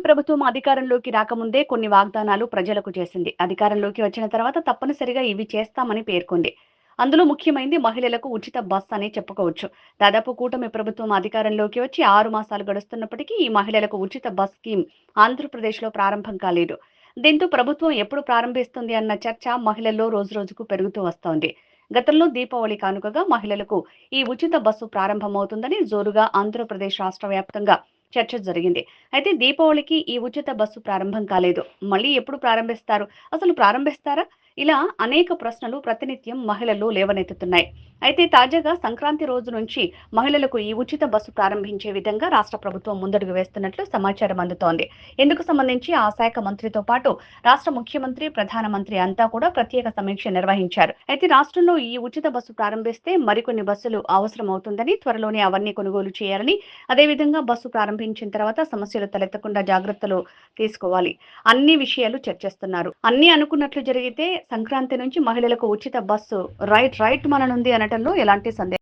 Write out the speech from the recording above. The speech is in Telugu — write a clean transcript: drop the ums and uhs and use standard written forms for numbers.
ప్రభుత్వం అధికారంలోకి రాకముందే కొన్ని వాగ్దానాలు ప్రజలకు చేసింది. అధికారంలోకి వచ్చిన తర్వాత తప్పనిసరిగా ఇవి చేస్తామని పేర్కొంది. అందులో ముఖ్యమైనది మహిళలకు ఉచిత బస్ అని చెప్పుకోవచ్చు. దాదాపు కూటమి ప్రభుత్వం అధికారంలోకి వచ్చి 6 మాసాలు గడుస్తున్నప్పటికీ ఈ మహిళలకు ఉచిత బస్ స్కీమ్ ఆంధ్రప్రదేశ్‌లో ప్రారంభం కాలేదు. దీంతో ప్రభుత్వం ఎప్పుడు ప్రారంభిస్తుంది అన్న చర్చ మహిళల్లో రోజురోజుకు పెరుగుతూ వస్తోంది. గతంలో దీపావళి కానుకగా మహిళలకు ఈ ఉచిత బస్సు ప్రారంభమవుతుందని జోరుగా ఆంధ్రప్రదేశ్ రాష్ట్ర వ్యాప్తంగా చర్చ జరిగింది. అయితే దీపావళికి ఈ ఉచిత బస్సు ప్రారంభం కాలేదు. మళ్ళీ ఎప్పుడు ప్రారంభిస్తారు? అసలు ప్రారంభిస్తారా? ఇలా అనేక ప్రశ్నలు ప్రతినిత్యం మహిళలు లేవనెత్తుతున్నాయి. అయితే తాజాగా సంక్రాంతి రోజు నుంచి మహిళలకు ఈ ఉచిత బస్సు ప్రారంభించే విధంగా రాష్ట్ర ప్రభుత్వం ముందడుగు వేస్తున్నట్లు సమాచారం అందుతోంది. ఇందుకు సంబంధించి ఆ శాఖ మంత్రితో పాటు రాష్ట్ర ముఖ్యమంత్రి, ప్రధానమంత్రి అంతా కూడా ప్రత్యేక సమీక్ష నిర్వహించారు. అయితే రాష్ట్రంలో ఈ ఉచిత బస్సు ప్రారంభిస్తే మరికొన్ని బస్సులు అవసరం అవుతుందని, త్వరలోనే అవన్నీ కొనుగోలు చేయాలని, అదేవిధంగా బస్సు ప్రారంభించిన తర్వాత సమస్యలు తలెత్తకుండా జాగ్రత్తలు తీసుకోవాలి. అన్ని విషయాలు చర్చిస్తున్నారు. అన్నీ అనుకున్నట్లు జరిగితే సంక్రాంతి నుంచి మహిళలకు ఉచిత బస్సు రైట్ మననుంది అనటంలో ఎలాంటి సందేహం